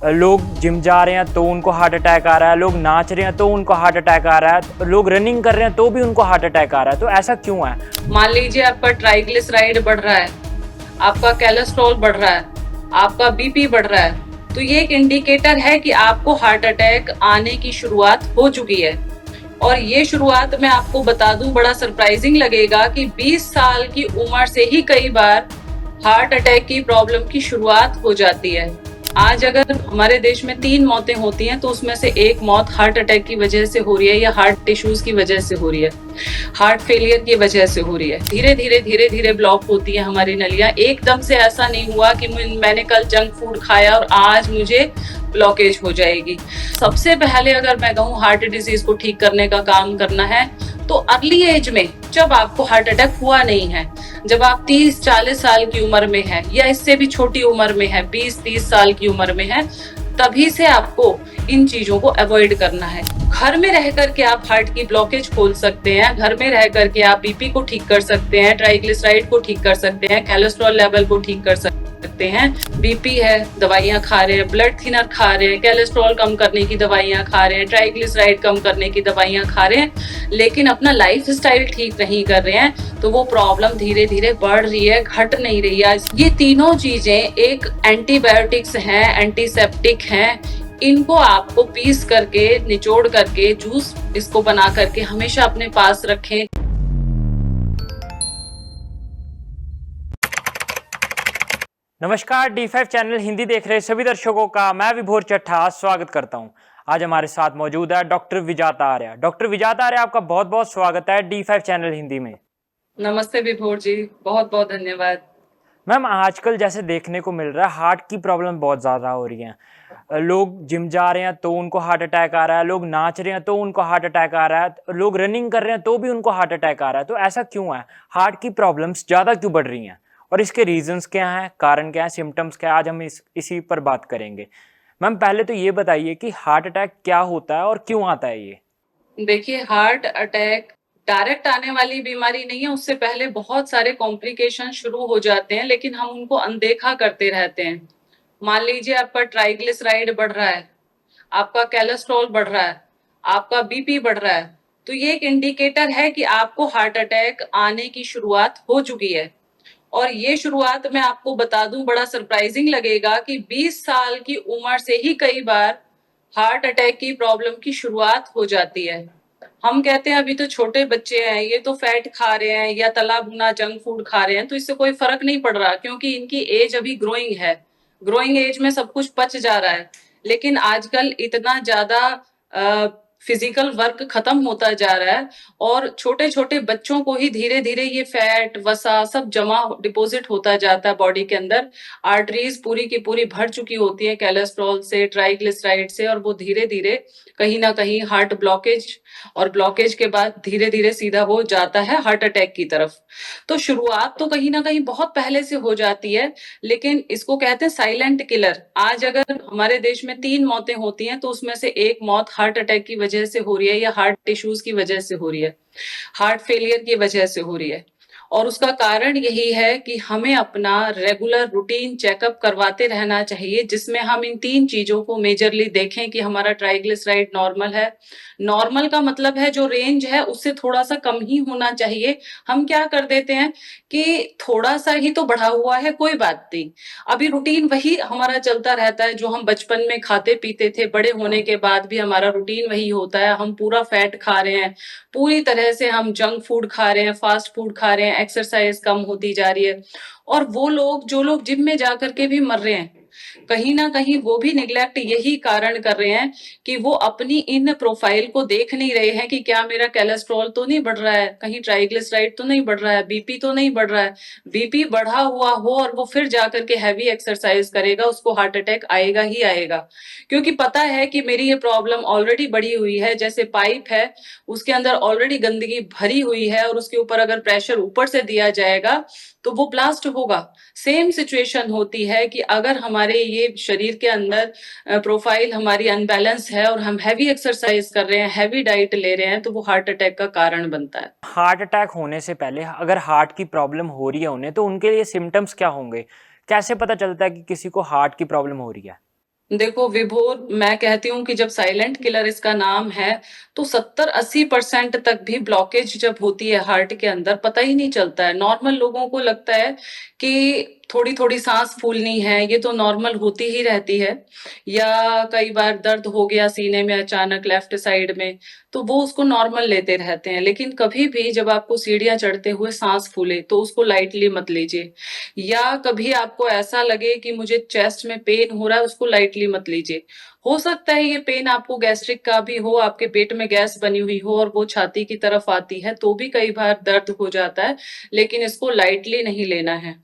लोग जिम जा रहे हैं तो उनको हार्ट अटैक आ रहा है, लोग नाच रहे हैं तो उनको हार्ट अटैक आ रहा है, लोग रनिंग कर रहे हैं तो भी उनको हार्ट अटैक आ रहा है। तो ऐसा क्यों है? मान लीजिए आपका ट्राइग्लिसराइड बढ़ रहा है, आपका कोलेस्ट्रॉल बढ़ रहा है, आपका बीपी बढ़ रहा है, तो ये एक इंडिकेटर है कि आपको हार्ट अटैक आने की शुरुआत हो चुकी है। और ये शुरुआत मैं आपको बता दूं, बड़ा सरप्राइजिंग लगेगा कि 20 साल की उम्र से ही कई बार हार्ट अटैक की प्रॉब्लम की शुरुआत हो जाती है। आज अगर हमारे देश में 3 मौतें होती हैं तो उसमें से एक मौत हार्ट अटैक की वजह से हो रही है या हार्ट टिश्यूज की वजह से हो रही है, हार्ट फेलियर की वजह से हो रही है। धीरे धीरे ब्लॉक होती है हमारी नलियां। एकदम से ऐसा नहीं हुआ कि मैंने कल जंक फूड खाया और आज मुझे ब्लॉकेज हो जाएगी। सबसे पहले अगर मैं कहूँ हार्ट डिजीज को ठीक करने का काम करना है तो अर्ली एज में, जब आपको हार्ट अटैक हुआ नहीं है, जब आप 30-40 साल की उम्र में है या इससे भी छोटी उम्र में है, 20-30 साल की उम्र में है, तभी से आपको इन चीजों को अवॉइड करना है। घर में रह करके आप हार्ट की ब्लॉकेज खोल सकते हैं, घर में रह करके आप बीपी को ठीक कर सकते हैं, ट्राइग्लिसराइड को ठीक कर सकते हैं, कोलेस्ट्रॉल लेवल को ठीक कर सकते हैं। बीपी है, दवाइयां खा रहे हैं, ब्लड थिनर खा रहे हैं, कोलेस्ट्रॉल कम करने की दवाइयां खा रहे हैं, ट्राइग्लिसराइड कम करने की दवाइयां खा रहे हैं, लेकिन अपना लाइफ स्टाइल ठीक नहीं कर रहे हैं, तो वो प्रॉब्लम धीरे धीरे बढ़ रही है, घट नहीं रही है। ये तीनों चीजें एक एंटीबायोटिक्स हैं, एंटीसेप्टिक हैं। इनको आपको पीस करके, निचोड़ करके, जूस इसको बना करके हमेशा अपने पास रखें। नमस्कार, D5 चैनल हिंदी देख रहे सभी दर्शकों का मैं विभोर चट्ठा स्वागत करता हूं। आज हमारे साथ मौजूद है डॉक्टर विजाता आर्य। डॉक्टर विजाता आर्य, आपका बहुत बहुत स्वागत है D5 चैनल हिंदी में। नमस्ते विभोर जी, बहुत बहुत धन्यवाद। मैम, आजकल जैसे देखने को मिल रहा है हार्ट की प्रॉब्लम बहुत ज़्यादा हो रही है। लोग जिम जा रहे हैं तो उनको हार्ट अटैक आ रहा है, लोग नाच रहे हैं तो उनको हार्ट अटैक आ रहा है, लोग रनिंग कर रहे हैं तो भी उनको हार्ट अटैक आ रहा है। तो ऐसा क्यों है? हार्ट की प्रॉब्लम्स ज़्यादा क्यों बढ़ रही हैं और इसके रीजंस क्या हैं, कारण क्या है, सिम्टम्स क्या है? आज हम इसी पर बात करेंगे। मैम, पहले तो ये बताइए कि हार्ट अटैक क्या होता है और क्यों आता है ये? देखिए, हार्ट अटैक डायरेक्ट आने वाली बीमारी नहीं है, उससे पहले बहुत सारे कॉम्प्लिकेशन शुरू हो जाते हैं, लेकिन हम उनको अनदेखा करते रहते हैं। मान लीजिए आपका ट्राइग्लिसराइड बढ़ रहा है, आपका कोलेस्ट्रॉल बढ़ रहा है, आपका बीपी बढ़ रहा है, तो ये एक इंडिकेटर है कि आपको हार्ट अटैक आने की शुरुआत हो चुकी है। और ये शुरुआत मैं आपको बता दूं, बड़ा सरप्राइजिंग लगेगा कि 20 साल की उम्र से ही कई बार हार्ट अटैक की प्रॉब्लम की शुरुआत हो जाती है। हम कहते हैं अभी तो छोटे बच्चे हैं, ये तो फैट खा रहे हैं या तला भुना जंक फूड खा रहे हैं, तो इससे कोई फर्क नहीं पड़ रहा, क्योंकि इनकी एज अभी ग्रोइंग है। ग्रोइंग एज में सब कुछ पच जा रहा है। लेकिन आजकल इतना ज्यादा फिजिकल वर्क खत्म होता जा रहा है और छोटे छोटे बच्चों को ही धीरे धीरे ये फैट, वसा सब जमा डिपॉजिट होता जाता है बॉडी के अंदर। आर्टरीज पूरी की पूरी भर चुकी होती है कोलेस्ट्रॉल से, ट्राइग्लिसराइड से, और वो धीरे धीरे कहीं ना कहीं हार्ट ब्लॉकेज, और ब्लॉकेज के बाद धीरे धीरे सीधा वो जाता है हार्ट अटैक की तरफ। तो शुरुआत तो कहीं ना कहीं बहुत पहले से हो जाती है, लेकिन इसको कहते हैं साइलेंट किलर। आज अगर हमारे देश में 3 मौतें होती हैं तो उसमें से एक मौत हार्ट अटैक की वजह से हो रही है या हार्ट टिश्यूज की वजह से हो रही है, हार्ट फेलियर की वजह से हो रही है। और उसका कारण यही है कि हमें अपना रेगुलर रूटीन चेकअप करवाते रहना चाहिए, जिसमें हम इन 3 चीजों को मेजरली देखें कि हमारा ट्राइग्लिसराइड नॉर्मल है। नॉर्मल का मतलब है जो रेंज है उससे थोड़ा सा कम ही होना चाहिए। हम क्या कर देते हैं कि थोड़ा सा ही तो बढ़ा हुआ है, कोई बात नहीं, अभी रूटीन वही हमारा चलता रहता है जो हम बचपन में खाते पीते थे, बड़े होने के बाद भी हमारा रूटीन वही होता है। हम पूरा फैट खा रहे हैं, पूरी तरह से हम जंक फूड खा रहे हैं, फास्ट फूड खा रहे हैं, एक्सरसाइज कम होती जा रही है। और वो लोग जो लोग जिम में जाकर के भी मर रहे हैं, कहीं ना कहीं वो भी निग्लेक्ट यही कारण कर रहे हैं कि वो अपनी इन प्रोफाइल को देख नहीं रहे हैं कि क्या मेरा कोलेस्ट्रॉल तो नहीं बढ़ रहा है, कहीं ट्राइग्लिसराइड तो नहीं बढ़ रहा है, बीपी तो नहीं बढ़ रहा है। बीपी बढ़ा हुआ हो और वो फिर जाकर के हैवी एक्सरसाइज करेगा, उसको हार्ट अटैक आएगा ही आएगा, क्योंकि पता है कि मेरी ये प्रॉब्लम ऑलरेडी बढ़ी हुई है। जैसे पाइप है, उसके अंदर ऑलरेडी गंदगी भरी हुई है और उसके ऊपर अगर प्रेशर ऊपर से दिया जाएगा तो वो ब्लास्ट होगा। सेम सिचुएशन होती है कि अगर हमारे ये शरीर के अंदर प्रोफाइल हमारी अनबैलेंस है और हम हैवी एक्सरसाइज कर रहे हैं, हैवी डाइट ले रहे हैं, तो वो हार्ट अटैक का कारण बनता है। हार्ट अटैक होने से पहले अगर हार्ट की प्रॉब्लम हो रही है उन्हें, तो उनके लिए सिम्टम्स क्या होंगे? कैसे पता चलता है कि किसी को हार्ट की प्रॉब्लम हो रही है? देखो विभोर, मैं कहती हूँ कि जब साइलेंट किलर इसका नाम है, तो 70-80% तक भी ब्लॉकेज जब होती है हार्ट के अंदर पता ही नहीं चलता है। नॉर्मल लोगों को लगता है कि थोड़ी-थोड़ी सांस फूलनी है, ये तो नॉर्मल होती ही रहती है, या कई बार दर्द हो गया सीने में अचानक लेफ्ट साइड में, तो वो उसको नॉर्मल लेते रहते हैं। लेकिन कभी भी जब आपको सीढ़ियाँ चढ़ते हुए सांस फूले, तो उसको लाइटली मत लीजिए। या कभी आपको ऐसा लगे कि मुझे चेस्ट में पेन हो रहा है, उसको लाइटली मत लीजिए। हो सकता है ये पेन आपको गैस्ट्रिक का भी हो, आपके पेट में गैस बनी हुई हो और वो छाती की तरफ आती है, तो भी कई बार दर्द हो जाता है, लेकिन इसको लाइटली नहीं लेना है।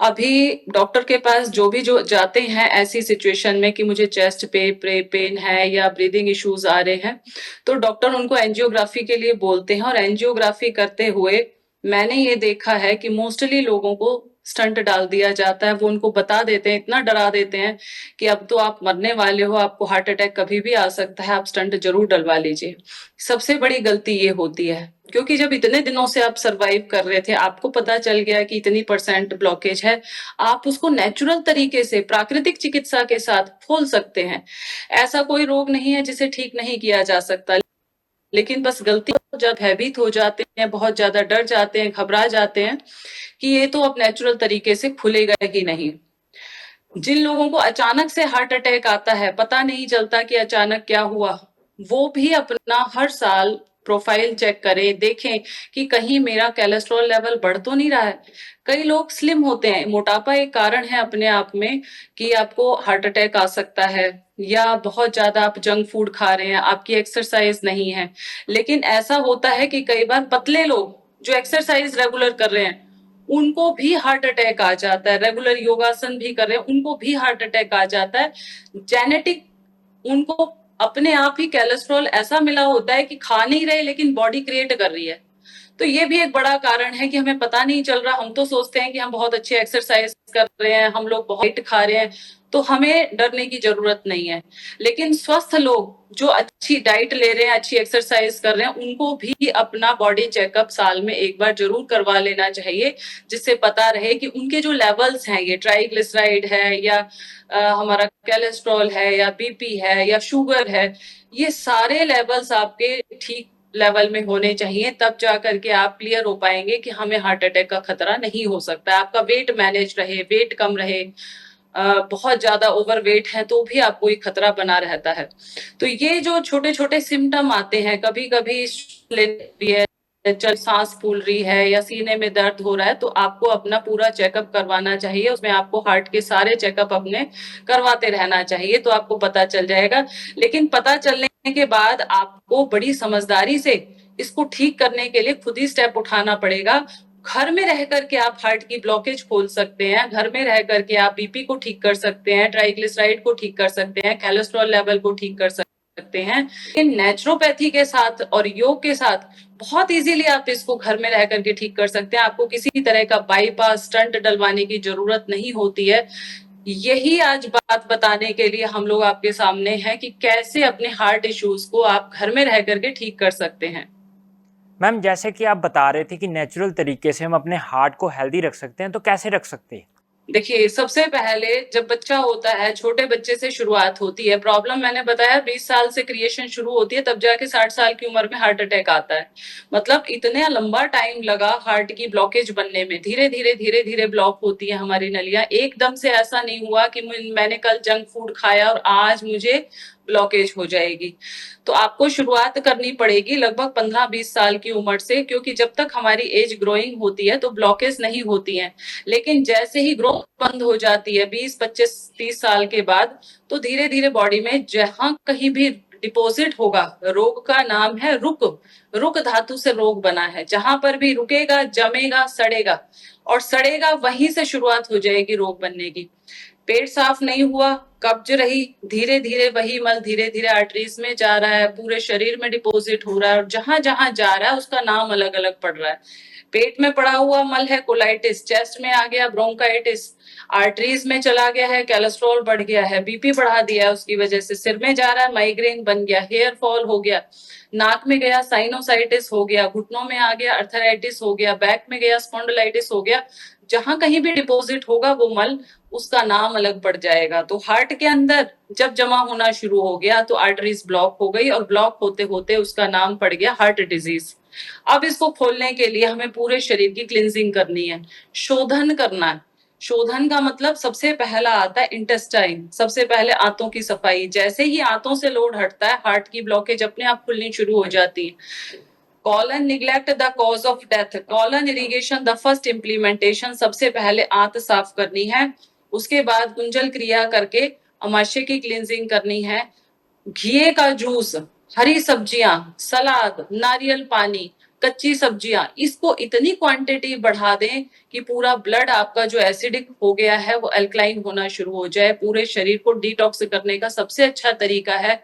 अभी डॉक्टर के पास जो जाते हैं ऐसी सिचुएशन में कि मुझे चेस्ट पे पेन है या ब्रीदिंग इश्यूज आ रहे हैं, तो डॉक्टर उनको एंजियोग्राफी के लिए बोलते हैं, और एंजियोग्राफी करते हुए मैंने ये देखा है कि मोस्टली लोगों को स्टंट डाल दिया जाता है। वो उनको बता देते हैं, इतना डरा देते हैं कि अब तो आप मरने वाले हो, आपको हार्ट अटैक कभी भी आ सकता है, आप स्टंट जरूर डलवा लीजिए। सबसे बड़ी गलती ये होती है, क्योंकि जब इतने दिनों से आप सरवाइव कर रहे थे, आपको पता चल गया कि इतनी परसेंट ब्लॉकेज है, आप उसको नेचुरल तरीके से प्राकृतिक चिकित्सा के साथ खोल सकते हैं। ऐसा कोई रोग नहीं है जिसे ठीक नहीं किया जा सकता, लेकिन बस गलती जब भयभीत हो जाते हैं, बहुत ज्यादा डर जाते हैं, घबरा जाते हैं कि ये तो अब नेचुरल तरीके से खुलेगा ही नहीं। जिन लोगों को अचानक से हार्ट अटैक आता है, पता नहीं चलता कि अचानक क्या हुआ, वो भी अपना हर साल प्रोफाइल चेक करें, देखें कि कहीं मेरा कोलेस्ट्रॉल लेवल बढ़ तो नहीं रहा है। कई लोग स्लिम होते हैं, मोटापा एक कारण है अपने आप में कि आपको हार्ट अटैक आ सकता है, या बहुत ज्यादा आप जंक फूड खा रहे हैं, आपकी एक्सरसाइज नहीं है। लेकिन ऐसा होता है कि कई बार पतले लोग जो एक्सरसाइज रेगुलर कर रहे हैं, उनको भी हार्ट अटैक आ जाता है, रेगुलर योगासन भी कर रहे हैं, उनको भी हार्ट अटैक आ जाता है। जेनेटिक, उनको अपने आप ही कोलेस्ट्रॉल ऐसा मिला होता है कि खा नहीं रहे लेकिन बॉडी क्रिएट कर रही है। तो ये भी एक बड़ा कारण है कि हमें पता नहीं चल रहा। हम तो सोचते हैं कि हम बहुत अच्छी एक्सरसाइज कर रहे हैं, हम लोग बहुत खा रहे हैं, तो हमें डरने की जरूरत नहीं है। लेकिन स्वस्थ लोग जो अच्छी डाइट ले रहे हैं, अच्छी एक्सरसाइज कर रहे हैं, उनको भी अपना बॉडी चेकअप साल में एक बार जरूर करवा लेना चाहिए, जिससे पता रहे कि उनके जो लेवल्स हैं, ये ट्राइग्लिसराइड है या हमारा कोलेस्ट्रॉल है या बीपी है या शुगर है, ये सारे लेवल्स आपके ठीक लेवल में होने चाहिए। तब जा करके आप क्लियर हो पाएंगे कि हमें हार्ट अटैक का खतरा नहीं हो सकता है। आपका वेट मैनेज रहे, वेट कम रहे, बहुत ज्यादा ओवर वेट है तो भी आपको ये खतरा बना रहता है। तो ये जो छोटे छोटे सिम्टम आते हैं, कभी कभी चल सांस फूल रही है या सीने में दर्द हो रहा है, तो आपको अपना पूरा चेकअप करवाना चाहिए। उसमें आपको हार्ट के सारे चेकअप अपने करवाते रहना चाहिए, तो आपको पता चल जाएगा। लेकिन पता चलने के बाद आपको बड़ी समझदारी से इसको ठीक करने के लिए खुद ही स्टेप उठाना पड़ेगा। घर में रह करके आप हार्ट की ब्लॉकेज खोल सकते हैं, घर में रह करके आप बीपी को ठीक कर सकते हैं, ट्राइग्लिसराइड को ठीक कर सकते हैं, कोलेस्ट्रॉल लेवल को ठीक कर सकते हैं। लेकिन नेचुरोपैथी के साथ और योग के साथ बहुत इजीली आप इसको घर में रह करके ठीक कर सकते हैं। आपको किसी तरह का बाईपास स्टंट डलवाने की जरूरत नहीं होती है। यही आज बात बताने के लिए हम लोग आपके सामने हैं कि कैसे अपने हार्ट इश्यूज को आप घर में रह करके ठीक कर सकते हैं। मैम, जैसे कि आप बता रहे थे कि नेचुरल तरीके से हम अपने हार्ट को हेल्दी रख सकते हैं, तो कैसे रख सकते हैं? देखिए, सबसे पहले जब बच्चा होता है, छोटे बच्चे से शुरुआत होती है। प्रॉब्लम मैंने बताया 20 साल से क्रिएशन शुरू होती है, तब जाके 60 साल की उम्र में हार्ट अटैक आता है। मतलब इतना लंबा टाइम लगा हार्ट की ब्लॉकेज बनने में। धीरे धीरे ब्लॉक होती है हमारी नलियां। एकदम से ऐसा नहीं हुआ कि मैंने कल जंक फूड खाया और आज मुझे ब्लॉकेज हो जाएगी। तो आपको शुरुआत करनी पड़ेगी लगभग 15-20 साल की उम्र से, क्योंकि जब तक हमारी एज ग्रोइंग होती है तो ब्लॉकेज नहीं होती है। लेकिन जैसे ही ग्रोथ बंद हो जाती है 20-25-30 साल के बाद, तो धीरे धीरे बॉडी में जहां कहीं भी डिपॉजिट होगा, रोग का नाम है रुक। रुक धातु से रोग बना है, जहां पर भी रुकेगा, जमेगा, सड़ेगा, और सड़ेगा वहीं से शुरुआत हो जाएगी रोग बनने की। पेट साफ नहीं हुआ, कब्ज रही, धीरे धीरे वही मल धीरे धीरे आर्टरीज में जा रहा है, पूरे शरीर में डिपॉजिट हो रहा है, और जहां जहां जा रहा है उसका नाम अलग अलग पड़ रहा है। पेट में पड़ा हुआ मल है कोलाइटिस, चेस्ट में आ गया ब्रोंकाइटिस, आर्टरीज में चला गया है कोलेस्ट्रॉल बढ़ गया है, बीपी बढ़ा दिया है उसकी वजह से, सिर में जा रहा है माइग्रेन बन गया, हेयर फॉल हो गया, नाक में गया साइनोसाइटिस हो गया, घुटनों में आ गया अर्थराइटिस हो गया, बैक में गया स्पॉन्डिलाइटिस हो गया। जहां कहीं भी डिपॉजिट होगा वो मल, उसका नाम अलग पड़ जाएगा। तो हार्ट के अंदर जब जमा होना शुरू हो गया तो आर्टरीज ब्लॉक हो गई और ब्लॉक होते होते उसका नाम पड़ गया हार्ट डिजीज। अब इसको खोलने के लिए हमें पूरे शरीर की क्लिनजिंग करनी है, शोधन करना है। शोधन का मतलब सबसे पहला आता है इंटेस्टाइन, सबसे पहले आंतों की सफाई। जैसे ही आंतों से लोड हटता है हार्ट की ब्लॉकेज अपने आप खुलनी शुरू हो जाती है। Colon neglect the cause of death, colon irrigation the first implementation, सबसे पहले आंत साफ करनी है। उसके बाद कुंजल क्रिया करके अमाशय की क्लींजिंग करनी है। घी का जूस, हरी सब्जियां, सलाद, नारियल पानी, कच्ची सब्जियां, इसको इतनी क्वांटिटी बढ़ा दें कि पूरा ब्लड आपका जो एसिडिक हो गया है वो अल्कलाइन होना शुरू हो जाए। पूरे शरीर को डिटॉक्स करने का सबसे अच्छा तरीका है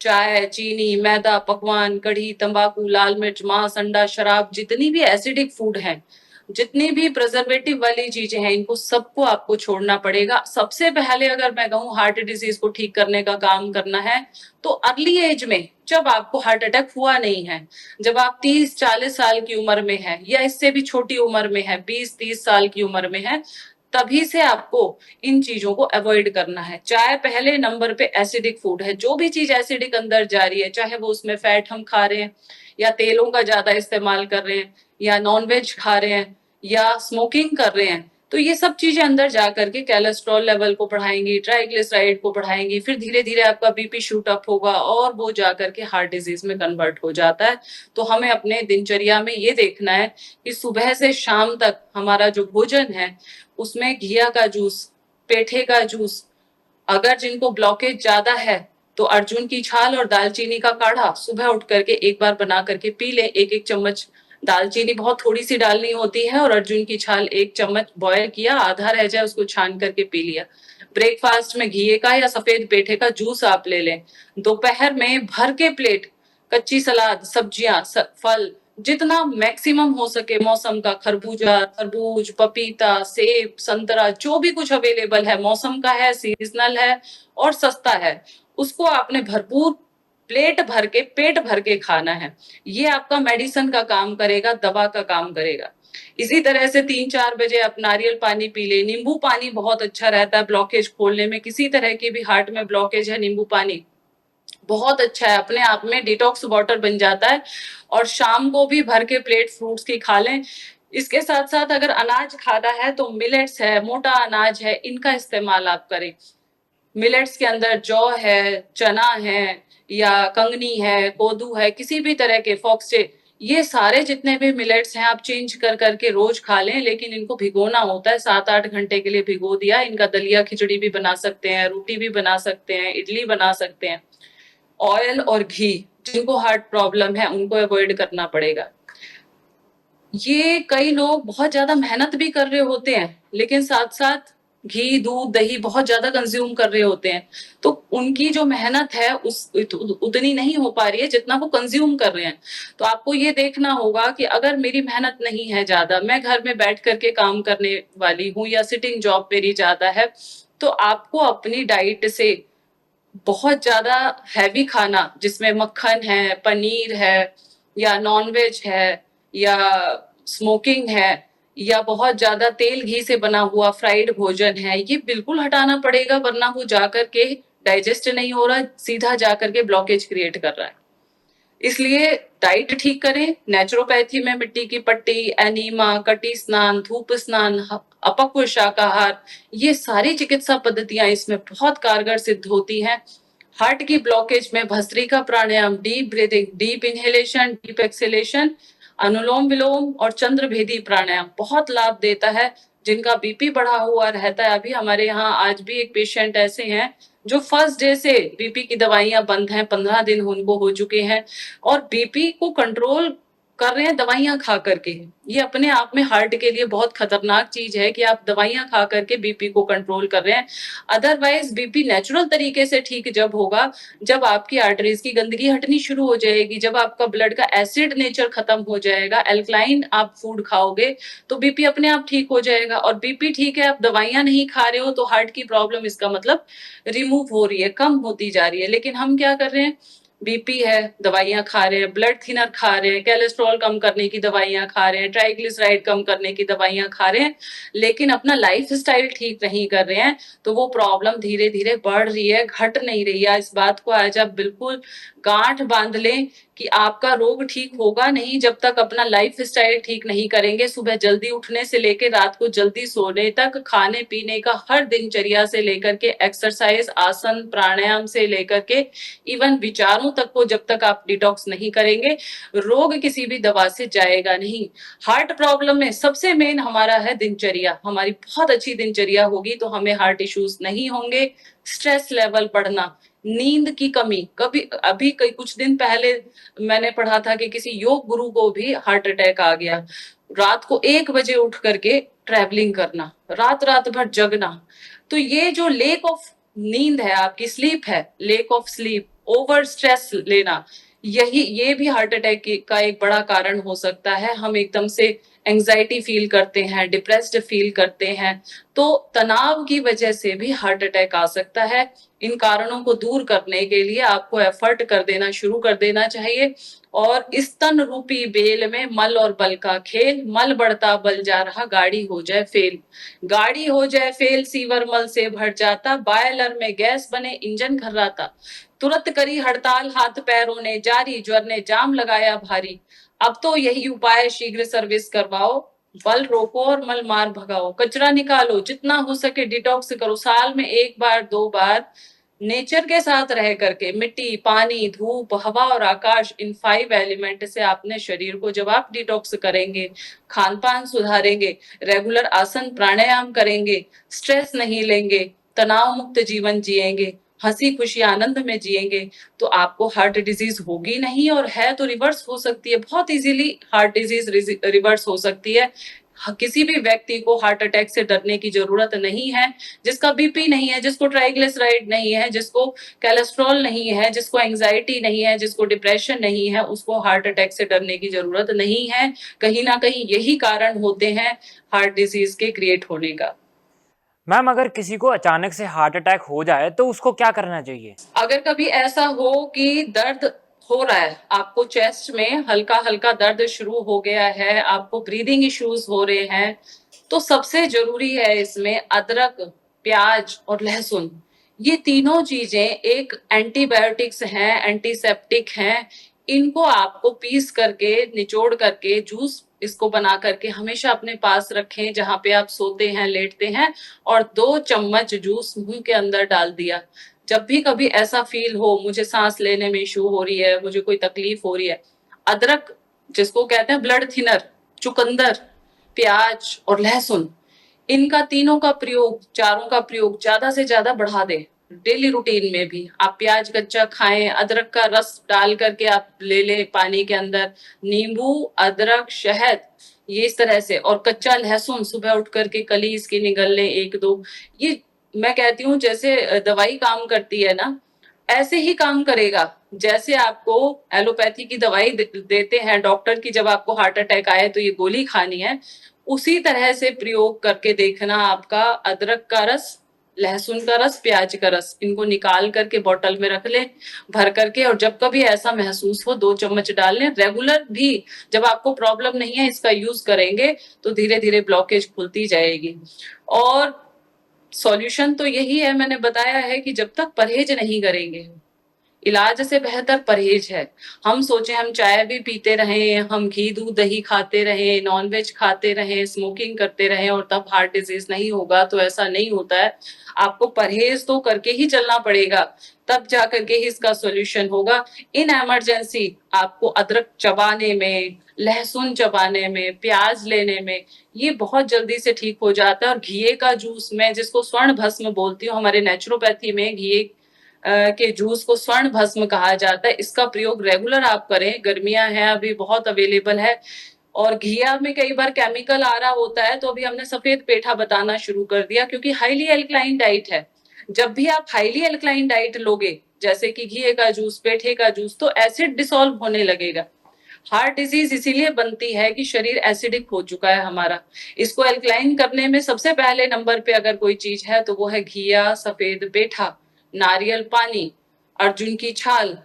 चाय, चीनी, मैदा, पकवान, कढ़ी, तंबाकू, लाल मिर्च, मांस, अंडा, शराब, जितनी भी एसिडिक फूड है, जितनी भी प्रिजर्वेटिव वाली चीजें हैं, इनको सबको आपको छोड़ना पड़ेगा। सबसे पहले अगर मैं कहूँ हार्ट डिजीज को ठीक करने का काम करना है तो अर्ली एज में, जब आपको हार्ट अटैक हुआ नहीं है, जब आप 30-40 साल की उम्र में है या इससे भी छोटी उम्र में है, 20-30 साल की उम्र में है, तभी से आपको इन चीजों को अवॉइड करना है। चाय पहले नंबर पे एसिडिक फूड है, जो भी चीज एसिडिक अंदर जा रही है, चाहे वो उसमें फैट हम खा रहे हैं या तेलों का ज्यादा इस्तेमाल कर रहे हैं या नॉनवेज खा रहे हैं या स्मोकिंग कर रहे हैं, तो ये सब चीजें अंदर जा करके कोलेस्ट्रॉल लेवल को बढ़ाएंगी, ट्राइग्लिसराइड को बढ़ाएंगी, फिर धीरे धीरे आपका बीपी शूट अप होगा और वो जा करके हार्ट डिजीज में कन्वर्ट हो जाता है। तो हमें अपने दिनचर्या में ये देखना है कि सुबह से शाम तक हमारा जो भोजन है उसमें घिया का जूस, पेठे का जूस, अगर जिनको ब्लॉकेज ज्यादा है तो अर्जुन की छाल और दालचीनी का काढ़ा सुबह उठ करके एक बार बना करके पी ले। एक एक चम्मच, दालचीनी बहुत थोड़ी सी डालनी होती है और अर्जुन की छाल 1 चम्मच बॉयल किया, आधा रह जाए उसको छान करके पी लिया। ब्रेकफास्ट में घी का या सफेद पेठे का जूस आप ले लें। दोपहर में भर के प्लेट कच्ची सलाद, सब्जियां, फल, जितना मैक्सिमम हो सके मौसम का, खरबूजा, तरबूज, पपीता, सेब, संतरा, जो भी कुछ अवेलेबल है, मौसम का है, सीजनल है और सस्ता है, उसको आपने भरपूर प्लेट भर के, पेट भर के खाना है। ये आपका मेडिसिन का काम करेगा, दवा का काम करेगा। इसी तरह से 3-4 बजे आप नारियल पानी पी ले। नींबू पानी बहुत अच्छा रहता है ब्लॉकेज खोलने में, किसी तरह की भी हार्ट में ब्लॉकेज है, नींबू पानी बहुत अच्छा है, अपने आप में डिटॉक्स वाटर बन जाता है। और शाम को भी भर के प्लेट फ्रूट्स की खा लें। इसके साथ साथ अगर अनाज खाना है तो मिलेट्स है, मोटा अनाज है, इनका इस्तेमाल आप करें। मिलेट्स के अंदर जौ है, चना है या कंगनी है, कोदू है, किसी भी तरह के, फॉक्सटेल, ये सारे जितने भी मिलेट्स हैं आप चेंज कर करके रोज खा लें। लेकिन इनको भिगोना होता है, 7-8 घंटे के लिए भिगो दिया। इनका दलिया खिचड़ी भी बना सकते हैं, रोटी भी बना सकते हैं, इडली बना सकते हैं। ऑयल और घी, जिनको हार्ट प्रॉब्लम है उनको अवॉइड करना पड़ेगा। ये कई लोग बहुत ज्यादा मेहनत भी कर रहे होते हैं लेकिन साथ साथ घी, दूध, दही बहुत ज्यादा कंज्यूम कर रहे होते हैं, तो उनकी जो मेहनत है उतनी नहीं हो पा रही है जितना वो कंज्यूम कर रहे हैं। तो आपको ये देखना होगा कि अगर मेरी मेहनत नहीं है ज्यादा, मैं घर में बैठ करके काम करने वाली हूँ या सिटिंग जॉब मेरी ज्यादा है, तो आपको अपनी डाइट से बहुत ज्यादा हैवी खाना जिसमें मक्खन है, पनीर है या नॉनवेज है या स्मोकिंग है या बहुत ज्यादा तेल घी से बना हुआ फ्राइड भोजन है, ये बिल्कुल हटाना पड़ेगा, वरना वो जाकर के डाइजेस्ट नहीं हो रहा, सीधा जाकर के ब्लॉकेज क्रिएट कर रहा है। इसलिए डाइट ठीक करें। नेचुरोपैथी में मिट्टी की पट्टी, एनीमा, कटी स्नान, धूप स्नान, अपक्व शाकाहार, ये सारी चिकित्सा पद्धतियां इसमें बहुत कारगर सिद्ध होती हैं। हार्ट की ब्लॉकेज में भस्त्रिका प्राणायाम, deep breathing, deep inhalation, deep exhalation, अनुलोम विलोम और चंद्रभेदी प्राणायाम बहुत लाभ देता है। जिनका बीपी बढ़ा हुआ रहता है, अभी हमारे यहाँ आज भी एक पेशेंट ऐसे हैं जो फर्स्ट डे से बीपी की दवाइयां बंद हैं, 15 दिन उनको हो चुके हैं और बीपी को कंट्रोल कर रहे हैं दवाइयां खा करके। ये अपने आप में हार्ट के लिए बहुत खतरनाक चीज है कि आप दवाइयां खा करके बीपी को कंट्रोल कर रहे हैं। अदरवाइज बीपी नेचुरल तरीके से ठीक जब होगा जब आपकी आर्टरीज की गंदगी हटनी शुरू हो जाएगी, जब आपका ब्लड का एसिड नेचर खत्म हो जाएगा, एल्कलाइन आप फूड खाओगे तो बीपी अपने आप ठीक हो जाएगा। और बीपी ठीक है, आप दवाइयां नहीं खा रहे हो तो हार्ट की प्रॉब्लम इसका मतलब रिमूव हो रही है, कम होती जा रही है। लेकिन हम क्या कर रहे हैं, बीपी है, दवाइयाँ खा रहे हैं, ब्लड थिनर खा रहे हैं, कोलेस्ट्रॉल कम करने की दवाइयाँ खा रहे हैं, ट्राइग्लिसराइड कम करने की दवाइयाँ खा रहे हैं, लेकिन अपना लाइफस्टाइल ठीक नहीं कर रहे हैं, तो वो प्रॉब्लम धीरे-धीरे बढ़ रही है, घट नहीं रही है। इस बात को आज आप बिल्कुल गाँठ बाँध लें कि आपका रोग ठीक होगा नहीं जब तक अपना लाइफस्टाइल ठीक नहीं करेंगे। सुबह जल्दी उठने से लेके रात को जल्दी सोने तक, खाने-पीने का हर दिनचर्या से लेकर के एक्सरसाइज, आसन, प्राणायाम से लेकर के इवन विचारों तक को जब तक आप डिटॉक्स नहीं करेंगे, रोग किसी भी दवा से जाएगा नहीं। हार्ट प्रॉब्लम में सबसे मेन हमारा है दिनचर्या। हमारी बहुत अच्छी दिनचर्या होगी तो हमें हार्ट इश्यूज नहीं होंगे। स्ट्रेस लेवल बढ़ना, नींद की कमी, कभी अभी कई कुछ दिन पहले मैंने पढ़ा था कि किसी योग गुरु को भी हार्ट अटैक आ गया। रात को 1 बजे उठ करके ट्रैवलिंग करना, रात-रात भर जगना। तो ये जो लेक ऑफ नींद है, आपकी स्लीप है, lake of sleep, over stress लेना, ये भी हार्ट अटैक का एक बड़ा कारण हो सकता है। हम एकदम से एंजाइटी फील करते हैं, डिप्रेस्ड फील करते हैं, तो तनाव की वजह से भी हार्ट अटैक आ सकता है। इन कारणों को दूर करने के लिए आपको एफर्ट कर देना शुरू कर देना चाहिए और स्तन रूपी बेल में मल और बल का खेल, मल बढ़ता बल जा रहा, गाड़ी हो जाए फेल। गाड़ी हो जाए फेल, सीवर मल से भर जाता, बॉयलर में गैस बने, इंजन घर्राता। तुरंत करी हड़ताल, हाथ पैरों ने जारी, ज्वर ने जाम लगाया भारी। अब तो यही उपाय, शीघ्र सर्विस करवाओ, बल रोको और मल मार भगाओ। कचरा निकालो, जितना हो सके डिटॉक्स करो, साल में 1 बार 2 बार नेचर के साथ रह करके, मिट्टी, पानी, धूप, हवा और आकाश, इन 5 एलिमेंट से अपने शरीर को जब आप डिटॉक्स करेंगे, खान-पान सुधारेंगे, रेगुलर आसन प्राणायाम करेंगे, स्ट्रेस नहीं लेंगे, तनाव मुक्त जीवन जिएंगे, हंसी खुशी आनंद में जिएंगे, तो आपको हार्ट डिजीज होगी नहीं, और है तो रिवर्स हो सकती है। बहुत इजीली हार्ट डिजीज रिवर्स हो सकती है। किसी भी व्यक्ति को हार्ट अटैक से डरने की जरूरत नहीं है। जिसका बीपी नहीं है, जिसको ट्राइग्लिसराइड नहीं है, जिसको कोलेस्ट्रॉल नहीं है, जिसको एंजाइटी नहीं है, जिसको डिप्रेशन नहीं है, उसको हार्ट अटैक से डरने की जरूरत नहीं है। कहीं ना कहीं यही कारण होते हैं हार्ट डिजीज के क्रिएट होने का। मैम, अगर किसी को अचानक से हार्ट अटैक हो जाए तो उसको क्या करना चाहिए? अगर कभी ऐसा हो कि दर्द हो रहा है, आपको चेस्ट में हल्का हल्का दर्द शुरू हो गया है, आपको ब्रीदिंग इश्यूज हो रहे हैं, तो सबसे जरूरी है इसमें अदरक, प्याज और लहसुन। ये तीनों चीजें एक एंटीबायोटिक्स हैं, एंटीसेप्टिक हैं। इनको आपको पीस करके, निचोड़ करके, जूस इसको बना करके हमेशा अपने पास रखें जहां पे आप सोते हैं, लेटते हैं, और 2 चम्मच जूस मुंह के अंदर डाल दिया। जब भी कभी ऐसा फील हो, मुझे सांस लेने में इशू हो रही है, मुझे कोई तकलीफ हो रही है, अदरक, जिसको कहते हैं ब्लड थिनर, चुकंदर, प्याज और लहसुन, इनका तीनों का प्रयोग, चारों का प्रयोग ज्यादा से ज्यादा बढ़ा दें। डेली रूटीन में भी आप प्याज कच्चा खाएं, अदरक का रस डाल करके आप ले लें पानी के अंदर, नींबू, अदरक, शहद, ये इस तरह से, और कच्चा लहसुन सुबह उठ करके कली इसकी निगल लें 1-2। ये मैं कहती हूँ जैसे दवाई काम करती है ना, ऐसे ही काम करेगा। जैसे आपको एलोपैथी की दवाई देते हैं डॉक्टर की, जब आपको हार्ट अटैक आए तो ये गोली खानी है, उसी तरह से प्रयोग करके देखना। आपका अदरक का रस, लहसुन का रस, प्याज का रस, इनको निकाल करके बोतल में रख लें भर करके, और जब कभी ऐसा महसूस हो 2 चम्मच डाल लें। रेगुलर भी जब आपको प्रॉब्लम नहीं है इसका यूज करेंगे तो धीरे धीरे ब्लॉकेज खुलती जाएगी। और सॉल्यूशन तो यही है, मैंने बताया है कि जब तक परहेज नहीं करेंगे, इलाज से बेहतर परहेज है। हम सोचे हम चाय भी पीते रहें, हम घी दूध दही खाते रहें, नॉनवेज खाते रहें, स्मोकिंग करते रहें और तब हार्ट डिजीज नहीं होगा, तो ऐसा नहीं होता है। आपको परहेज तो करके ही चलना पड़ेगा, तब जा करके ही इसका सॉल्यूशन होगा। इन इमरजेंसी आपको अदरक चबाने में, लहसुन चबाने में, प्याज लेने में, ये बहुत जल्दी से ठीक हो जाता है। और घिए का जूस, मैं जिसको स्वर्ण भस्म बोलती हूँ, हमारे नेचुरोपैथी में घिए के जूस को स्वर्ण भस्म कहा जाता है। इसका प्रयोग रेगुलर आप करें। गर्मियां हैं, अभी बहुत अवेलेबल है, और घिया में कई बार केमिकल आ रहा होता है, तो अभी हमने सफेद पेठा बताना शुरू कर दिया, क्योंकि हाईली एल्कलाइन डाइट है। जब भी आप हाईली एल्कलाइन डाइट लोगे, जैसे कि घिए का जूस, पेठे का जूस, तो एसिड डिसॉल्व होने लगेगा। हार्ट डिजीज इसीलिए बनती है कि शरीर एसिडिक हो चुका है हमारा। इसको एल्कलाइन करने में सबसे पहले नंबर पे अगर कोई चीज है तो वो है घिया, सफेद पेठा, नारियल पानी, अर्जुन की छाल,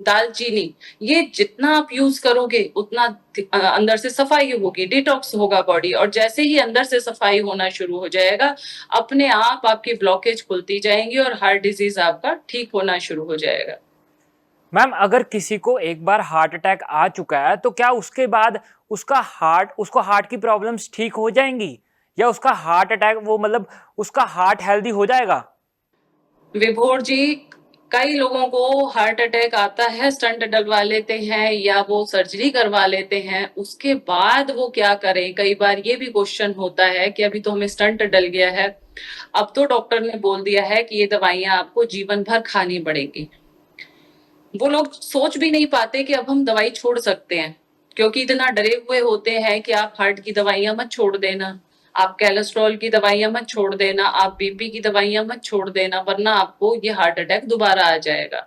दालचीनी, ये जितना आप यूज करोगे उतना अंदर से सफाई होगी, डिटॉक्स होगा बॉडी, और जैसे ही अंदर से सफाई होना शुरू हो जाएगा, अपने आप आपकी ब्लॉकेज खुलती जाएंगी और हार्ट डिजीज आपका ठीक होना शुरू हो जाएगा। मैम अगर किसी को एक बार हार्ट अटैक आ चुका है तो क्या उसके बाद उसको हार्ट की प्रॉब्लम्स ठीक हो जाएंगी, या उसका हार्ट अटैक वो मतलब उसका हार्ट हेल्दी हो जाएगा? विभोर जी, कई लोगों को हार्ट अटैक आता है, स्टंट डलवा लेते हैं या वो सर्जरी करवा लेते हैं, उसके बाद वो क्या करें? कई बार ये भी क्वेश्चन होता है कि अभी तो हमें स्टंट डल गया है, अब तो डॉक्टर ने बोल दिया है कि ये दवाइयां आपको जीवन भर खानी पड़ेगी। वो लोग सोच भी नहीं पाते कि अब हम दवाई छोड़ सकते हैं, क्योंकि इतना डरे हुए होते हैं कि आप हार्ट की दवाइयां मत छोड़ देना, आप कोलेस्ट्रॉल की दवाइयां मत छोड़ देना, आप बीपी की दवाइयां मत छोड़ देना, वरना आपको ये हार्ट अटैक दोबारा आ जाएगा।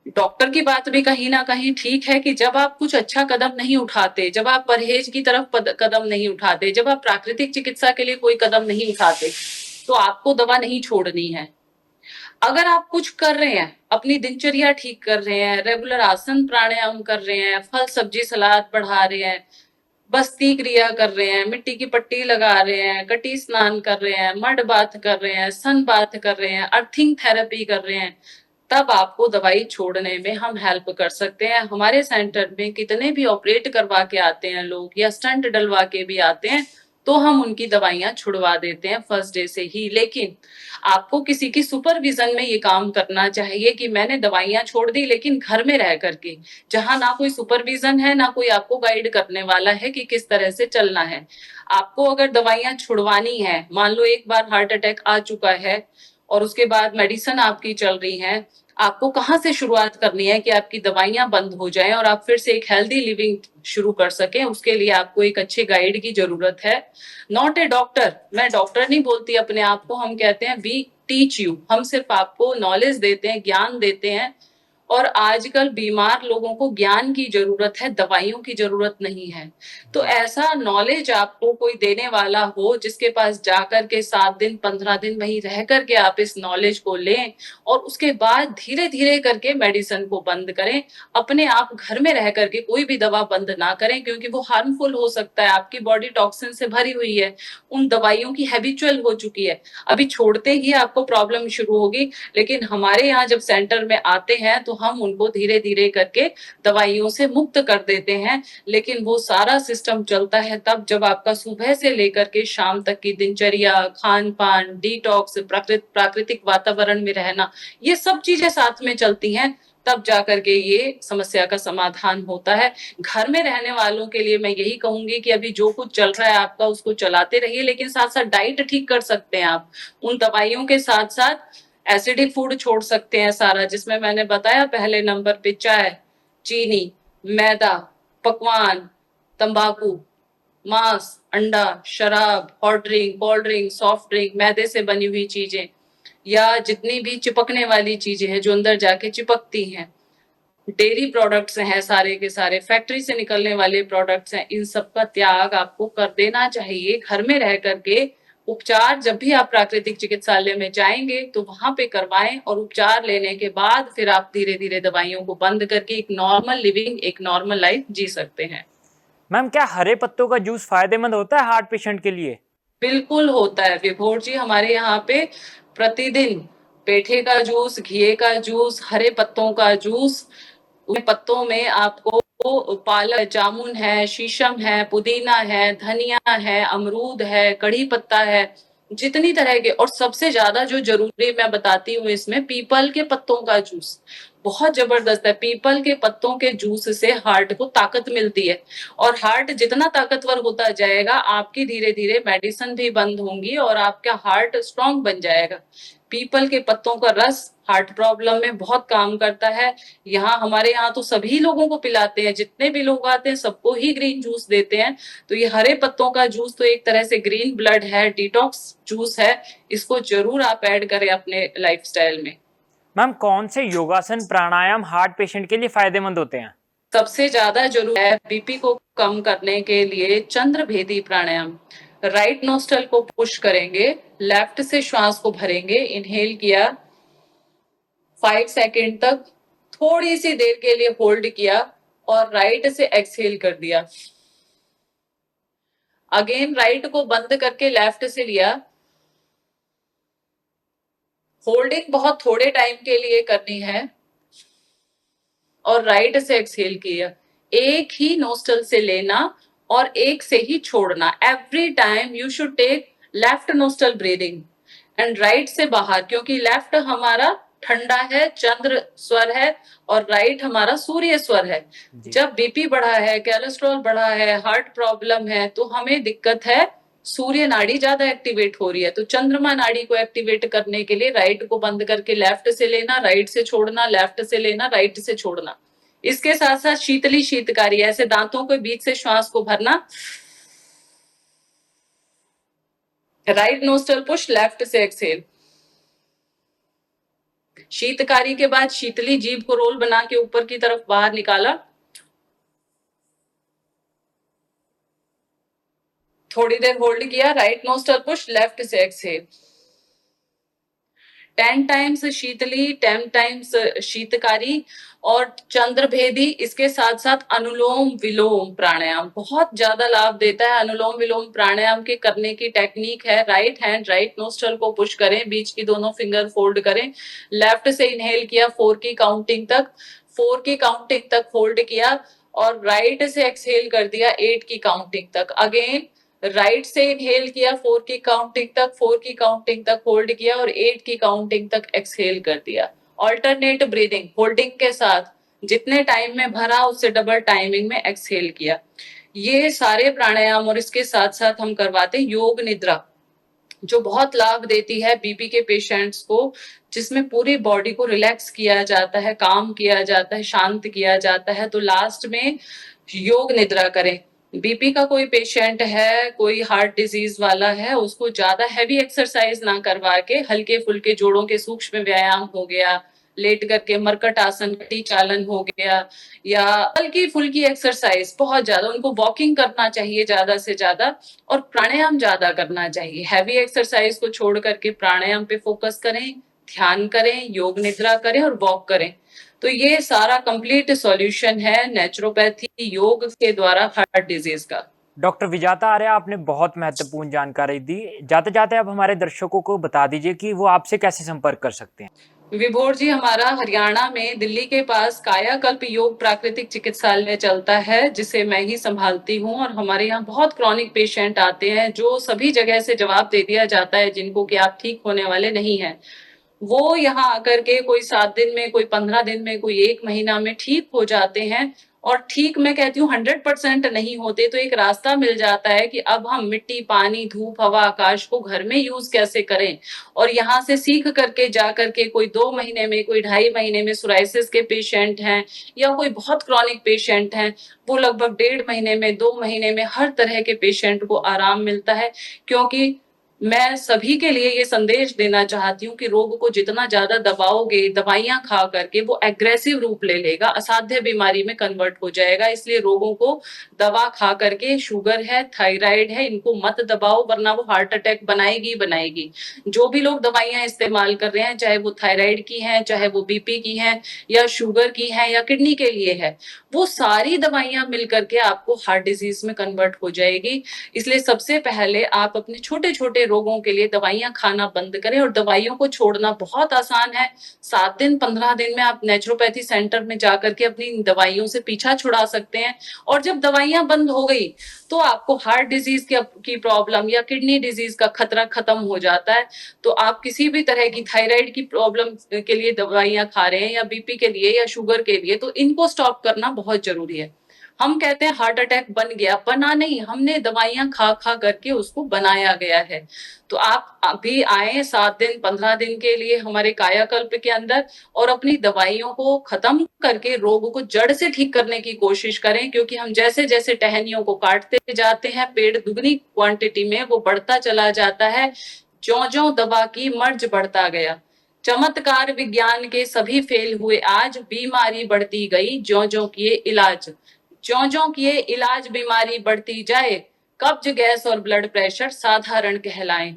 डॉक्टर की बात भी कहीं ना कहीं ठीक है कि जब आप कुछ अच्छा कदम नहीं उठाते, जब आप परहेज की तरफ कदम नहीं उठाते, जब आप प्राकृतिक चिकित्सा के लिए कोई कदम नहीं उठाते, तो आपको दवा नहीं छोड़नी है। अगर आप कुछ कर रहे हैं, अपनी दिनचर्या ठीक कर रहे हैं, रेगुलर आसन प्राणायाम कर रहे हैं, फल सब्जी सलाद बढ़ा रहे हैं, बस्ती क्रिया कर रहे हैं, मिट्टी की पट्टी लगा रहे हैं, कटी स्नान कर रहे हैं, मड बाथ कर रहे हैं, सन बाथ कर रहे हैं, अर्थिंग थेरेपी कर रहे हैं, तब आपको दवाई छोड़ने में हम हेल्प कर सकते हैं। हमारे सेंटर में कितने भी ऑपरेट करवा के आते हैं लोग या स्टंट डलवा के भी आते हैं, तो हम उनकी दवाइयां छुड़वा देते हैं फर्स्ट डे से ही। लेकिन आपको किसी की सुपरविजन में ये काम करना चाहिए कि मैंने दवाइयां छोड़ दी लेकिन घर में रह करके, जहां ना कोई सुपरविजन है, ना कोई आपको गाइड करने वाला है कि किस तरह से चलना है। आपको अगर दवाइयां छुड़वानी है, मान लो एक बार हार्ट अटैक आ चुका है और उसके बाद मेडिसिन आपकी चल रही है, आपको कहाँ से शुरुआत करनी है कि आपकी दवाइयां बंद हो जाएं और आप फिर से एक हेल्दी लिविंग शुरू कर सकें? उसके लिए आपको एक अच्छे गाइड की जरूरत है। नॉट ए डॉक्टर, मैं डॉक्टर नहीं बोलती अपने आप को, हम कहते हैं वी टीच यू, हम सिर्फ आपको नॉलेज देते हैं, ज्ञान देते हैं। और आजकल बीमार लोगों को ज्ञान की जरूरत है, दवाइयों की जरूरत नहीं है। तो ऐसा नॉलेज आपको कोई देने वाला हो जिसके पास जाकर के 7 दिन 15 दिन वहीं रह करके आप इस नॉलेज को लें और उसके बाद धीरे धीरे करके मेडिसिन को बंद करें। अपने आप घर में रह करके कोई भी दवा बंद ना करें, क्योंकि वो हार्मफुल हो सकता है, आपकी बॉडी टॉक्सिन से भरी हुई है, उन दवाइयों की हैबिचुअल हो चुकी है, अभी छोड़ते ही आपको प्रॉब्लम शुरू होगी। लेकिन हमारे यहाँ जब सेंटर में आते हैं तो हम उनको धीरे धीरे करके दवाइयों से मुक्त कर देते हैं। लेकिन वो सारा सिस्टम चलता है तब जब आपका सुबह से लेकर के शाम तक की दिनचर्या, खान पान, डिटॉक्स, प्राकृतिक वातावरण में रहना, ये सब चीजें साथ में चलती हैं, तब जाकर के ये समस्या का समाधान होता है। घर में रहने वालों के लिए मैं यही कहूंगी कि अभी जो कुछ चल रहा है आपका उसको चलाते रहिए, लेकिन साथ साथ डाइट ठीक कर सकते हैं आप। उन दवाइयों के साथ साथ एसिडिक फूड छोड़ सकते हैं सारा, जिसमें मैंने बताया पहले नंबर पे चाय, चीनी, मैदा, पकवान, तंबाकू, मांस, अंडा, शराब, hot drink, cold drink, soft drink, मैदे से बनी हुई चीजें या जितनी भी चिपकने वाली चीजें हैं जो अंदर जाके चिपकती हैं, डेयरी प्रोडक्ट्स हैं सारे के सारे, फैक्ट्री से निकलने वाले प्रोडक्ट्स हैं, इन सब का त्याग आपको कर देना चाहिए। घर में रह करके उपचार जब भी आप प्राकृतिक चिकित्सालय में जाएंगे तो वहां पे करवाएं, और उपचार लेने के बाद फिर आप धीरे धीरे दवाइयों को बंद करके एक नॉर्मल लिविंग, एक नॉर्मल लाइफ जी सकते हैं। मैम क्या हरे पत्तों का जूस फायदेमंद होता है हार्ट पेशेंट के लिए? बिल्कुल होता है विभोर जी, हमारे यहाँ पे प्रतिदिन पेठे का जूस, घिए का जूस, हरे पत्तों का जूस, उन पत्तों में आपको पालक, जामुन है, शीशम है, पुदीना है, धनिया है, अमरूद है, कड़ी पत्ता है, जितनी तरह के, और सबसे ज्यादा जो जरूरी मैं बताती हूँ इसमें, पीपल के पत्तों का जूस बहुत जबरदस्त है। पीपल के पत्तों के जूस से हार्ट को ताकत मिलती है, और हार्ट जितना ताकतवर होता जाएगा आपकी धीरे धीरे मेडिसिन भी बंद होंगी और आपका हार्ट स्ट्रांग बन जाएगा। पीपल के पत्तों का रस हार्ट प्रॉब्लम में बहुत काम करता है। यहाँ हमारे यहाँ तो सभी लोगों को पिलाते हैं, जितने भी लोग आते हैं सबको ही ग्रीन जूस देते हैं। तो ये हरे पत्तों का जूस तो एक तरह से ग्रीन ब्लड है, डिटॉक्स जूस है, इसको जरूर आप ऐड करें अपने लाइफस्टाइल में। मैम कौन से योगासन प्राणायाम हार्ट पेशेंट के लिए फायदेमंद होते हैं? सबसे ज्यादा जरूरी है बीपी को कम करने के लिए चंद्र भेदी प्राणायाम। राइट नोस्टल को पुश करेंगे, लेफ्ट से श्वास को भरेंगे, इनहेल किया 5 सेकेंड तक, थोड़ी सी देर के लिए होल्ड किया और राइट से एक्सहेल कर दिया। अगेन राइट को बंद करके लेफ्ट से लिया। होल्डिंग बहुत थोड़े टाइम के लिए करनी है और राइट से एक्सहेल किया। एक ही नोस्टल से लेना और एक से ही छोड़ना। Every time you should take left nostril breathing and right से बाहर, क्योंकि लेफ्ट हमारा ठंडा है, चंद्र स्वर है, और राइट हमारा सूर्य स्वर है। जी। जब बीपी बढ़ा है, कोलेस्ट्रॉल बढ़ा है, हार्ट प्रॉब्लम है, तो हमें दिक्कत है, सूर्य नाड़ी ज्यादा एक्टिवेट हो रही है। तो चंद्रमा नाड़ी को एक्टिवेट करने के लिए राइट को बंद करके लेफ्ट से लेना, राइट से छोड़ना, लेफ्ट से लेना, राइट से छोड़ना। इसके साथ साथ शीतली शीतकारी, ऐसे दांतों के बीच से श्वास को भरना। राइट नोस्टल पुश, लेफ्ट से एक्सहेल। शीतकारी के बाद शीतली जीभ को रोल बना के ऊपर की तरफ बाहर निकाला। थोड़ी देर होल्ड किया, राइट नोस्टल पुश, लेफ्ट से एक्सहेल। 10 टाइम्स शीतली, 10 टाइम्स शीतकारी और चंद्रभेदी। इसके साथ साथ अनुलोम विलोम प्राणायाम बहुत ज्यादा लाभ देता है। अनुलोम विलोम प्राणायाम के करने की टेक्निक है, राइट हैंड राइट नोस्ट्रल को पुश करें, बीच की दोनों फिंगर फोल्ड करें, लेफ्ट से इनहेल किया 4 की काउंटिंग तक, 4 की काउंटिंग तक होल्ड किया और राइट से एक्सहेल कर दिया 8 की काउंटिंग तक। अगेन राइट से इनहेल किया 4 की काउंटिंग तक, 4 की काउंटिंग तक होल्ड किया और 8 की काउंटिंग तक एक्सहेल कर दिया। ऑल्टरनेट ब्रीदिंग होल्डिंग के साथ जितने टाइम में भरा उससे डबल टाइमिंग में एक्सहेल किया। ये सारे प्राणायाम और इसके साथ साथ हम करवाते हैं योग निद्रा, जो बहुत लाभ देती है बीपी के पेशेंट्स को, जिसमें पूरी बॉडी को रिलैक्स किया जाता है, काम किया जाता है, शांत किया जाता है। तो लास्ट में योग निद्रा करें। बीपी का कोई पेशेंट है, कोई हार्ट डिजीज वाला है, उसको ज्यादा हैवी एक्सरसाइज ना करवा के हल्के फुल्के जोड़ों के सूक्ष्म व्यायाम हो गया, लेट करके मरकट आसन, कटी चालन हो गया, या हल्की फुल्की एक्सरसाइज, बहुत ज्यादा उनको वॉकिंग करना चाहिए ज्यादा से ज्यादा, और प्राणायाम ज्यादा करना चाहिए। हैवी एक्सरसाइज को छोड़ करके प्राणायाम पे फोकस करें, ध्यान करें, योग निद्रा करें और वॉक करें। तो ये सारा कंप्लीट सॉल्यूशन है नेचुरोपैथी योग के द्वारा हार्ट डिजीज का। डॉक्टर विजाता आर्य, आपने बहुत महत्वपूर्ण जानकारी दी। जाते जाते आप हमारे दर्शकों को बता दीजिए कि वो आपसे कैसे संपर्क कर सकते हैं। विभोर जी, हमारा हरियाणा में दिल्ली के पास कायाकल्प योग प्राकृतिक चिकित्सालय चलता है, जिसे मैं ही संभालती हूँ। और हमारे यहाँ बहुत क्रॉनिक पेशेंट आते हैं, जो सभी जगह से जवाब दे दिया जाता है जिनको कि आप ठीक होने वाले नहीं हैं। वो यहाँ आकर के कोई 7 दिन में, कोई 15 दिन में, कोई 1 महीना में ठीक हो जाते हैं। और ठीक मैं कहती हूँ 100% नहीं होते, तो एक रास्ता मिल जाता है कि अब हम मिट्टी, पानी, धूप, हवा, आकाश को घर में यूज कैसे करें। और यहाँ से सीख करके जा करके कोई 2 महीने में, कोई 2.5 महीने में सोराइसिस के पेशेंट हैं या कोई बहुत क्रॉनिक पेशेंट हैं, वो लगभग 1.5 महीने में, 2 महीने में हर तरह के पेशेंट को आराम मिलता है। क्योंकि मैं सभी के लिए ये संदेश देना चाहती हूँ कि रोग को जितना ज्यादा दबाओगे, दवाइयां खा करके, वो एग्रेसिव रूप ले लेगा, असाध्य बीमारी में कन्वर्ट हो जाएगा। इसलिए रोगों को दवा खा करके, शुगर है, थायराइड है, इनको मत दबाओ, वरना वो हार्ट अटैक बनाएगी बनाएगी। जो भी लोग दवाइयां इस्तेमाल कर रहे हैं, चाहे वो थायराइड की हैं, चाहे वो बीपी की हैं, या शुगर की हैं, या किडनी के लिए है, वो सारी दवाइयां मिल करके आपको हार्ट डिजीज में कन्वर्ट हो जाएगी। इसलिए सबसे पहले आप अपने छोटे छोटे रोगों के लिए दवाइयां खाना बंद करें। और दवाइयों को छोड़ना बहुत आसान है। 7 दिन, 15 दिन में आप नेचुरोपैथी सेंटर में जाकर के अपनी दवाइयों से पीछा छुड़ा सकते हैं। और जब दवाइयां बंद हो गई तो आपको हार्ट डिजीज की प्रॉब्लम या किडनी डिजीज का खतरा खत्म हो जाता है। तो आप किसी भी तरह की थायराइड की प्रॉब्लम के लिए दवाइयां खा रहे हैं, या बीपी के लिए, या शुगर के लिए, तो इनको स्टॉप करना बहुत जरूरी है। हम कहते हैं हार्ट अटैक बन गया, बना नहीं, हमने दवाइयां खा खा करके उसको बनाया गया है। तो आप अभी आए 7 दिन, 15 दिन के लिए हमारे कायाकल्प के अंदर, और अपनी दवाइयों को खत्म करके रोग को जड़ से ठीक करने की कोशिश करें। क्योंकि हम जैसे जैसे टहनियों को काटते जाते हैं, पेड़ दुगनी क्वांटिटी में वो बढ़ता चला जाता है। ज्यों ज्यों दवा की मर्ज बढ़ता गया, चमत्कार विज्ञान के सभी फेल हुए, आज बीमारी बढ़ती गई, ज्यों ज्यों किए इलाज, ज्यों ज्यों किए इलाज बीमारी बढ़ती जाए, कब्ज, गैस और ब्लड प्रेशर साधारण कहलाएं।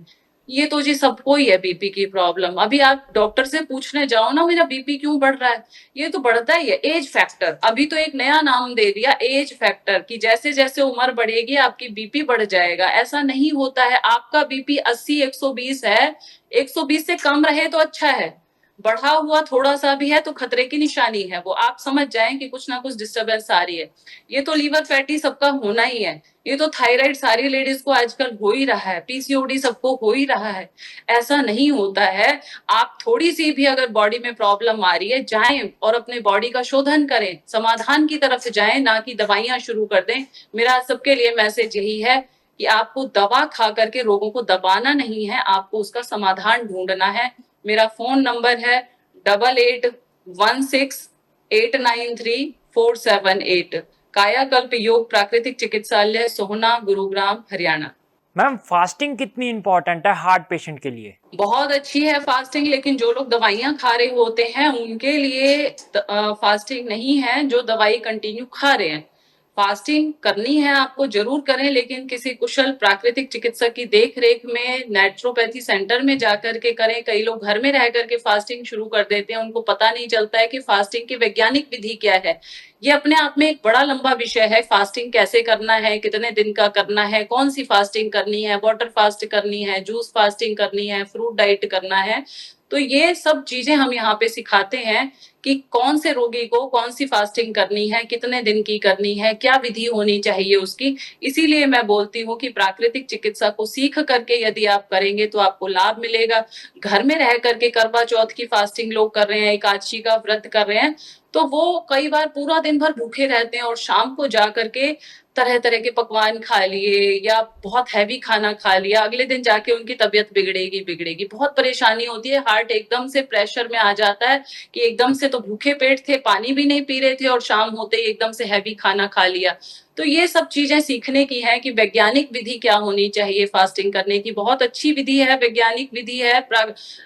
ये तो जी सबको ही है बीपी की प्रॉब्लम। अभी आप डॉक्टर से पूछने जाओ ना मेरा बीपी क्यों बढ़ रहा है, ये तो बढ़ता ही है, एज फैक्टर। अभी तो एक नया नाम दे दिया एज फैक्टर, कि जैसे जैसे उम्र बढ़ेगी आपकी बीपी बढ़ जाएगा। ऐसा नहीं होता है। आपका बीपी 80 120 है, 120 से कम रहे तो अच्छा है, बढ़ा हुआ थोड़ा सा भी है तो खतरे की निशानी है। वो आप समझ जाएं कि कुछ ना कुछ डिस्टरबेंस आ रही है। ये तो लीवर फैटी सबका होना ही है, ये तो थायराइड सारी लेडीज को आजकल हो ही रहा है, पीसीओडी सबको हो ही रहा है। ऐसा नहीं होता है। आप थोड़ी सी भी अगर बॉडी में प्रॉब्लम आ रही है, जाएं और अपने बॉडी का शोधन करें, समाधान की तरफ जाएं, ना कि दवाइयां शुरू कर दें। मेरा सबके लिए मैसेज यही है कि आपको दवा खा करके रोगों को दबाना नहीं है, आपको उसका समाधान ढूंढना है। मेरा फोन नंबर है 8816893478। कायाकल्प योग प्राकृतिक चिकित्सालय, सोहना, गुरुग्राम, हरियाणा। मैम फास्टिंग कितनी इंपॉर्टेंट है हार्ट पेशेंट के लिए? बहुत अच्छी है फास्टिंग, लेकिन जो लोग दवाइयां खा रहे होते हैं उनके लिए फास्टिंग नहीं है, जो दवाई कंटिन्यू खा रहे हैं। फास्टिंग करनी है आपको, जरूर करें, लेकिन किसी कुशल प्राकृतिक चिकित्सक की देख रेख में नेचुरोपैथी सेंटर में जाकर के करें। कई लोग घर में रह करके फास्टिंग शुरू कर देते हैं, उनको पता नहीं चलता है कि फास्टिंग की वैज्ञानिक विधि क्या है। ये अपने आप में एक बड़ा लंबा विषय है। फास्टिंग कैसे करना है, कितने दिन का करना है, कौन सी फास्टिंग करनी है, वाटर फास्ट करनी है, जूस फास्टिंग करनी है, फ्रूट डाइट करना है। तो ये सब चीजें हम यहाँ पे सिखाते हैं कि कौन से रोगी को कौन सी फास्टिंग करनी है, कितने दिन की करनी है, क्या विधि होनी चाहिए उसकी। इसीलिए मैं बोलती हूँ कि प्राकृतिक चिकित्सा को सीख करके यदि आप करेंगे तो आपको लाभ मिलेगा। घर में रह करके करवा चौथ की फास्टिंग लोग कर रहे हैं, एकादशी का व्रत कर रहे हैं, तो वो कई बार पूरा दिन भर भूखे रहते हैं और शाम को जा करके तरह तरह के पकवान खा लिए या बहुत हैवी खाना खा लिया, अगले दिन जाके उनकी तबीयत बिगड़ेगी बिगड़ेगी, बहुत परेशानी होती है। हार्ट एकदम से प्रेशर में आ जाता है कि एकदम से तो भूखे पेट थे, पानी भी नहीं पी रहे थे, और शाम होते ही एकदम से हैवी खाना खा लिया। तो ये सब चीजें सीखने की है कि वैज्ञानिक विधि क्या होनी चाहिए फास्टिंग करने की। बहुत अच्छी विधि है, वैज्ञानिक विधि है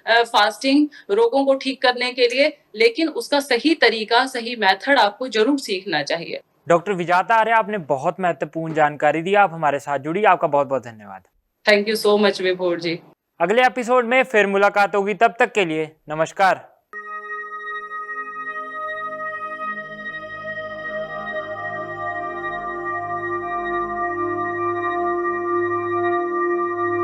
फास्टिंग रोगों को ठीक करने के लिए, लेकिन उसका सही तरीका, सही मेथड आपको जरूर सीखना चाहिए। डॉक्टर विजाता आर्य, आपने बहुत महत्वपूर्ण जानकारी दी, आप हमारे साथ जुड़ी, आपका बहुत बहुत धन्यवाद। थैंक यू सो मच विभोर जी। अगले एपिसोड में फिर मुलाकात होगी, तब तक के लिए नमस्कार।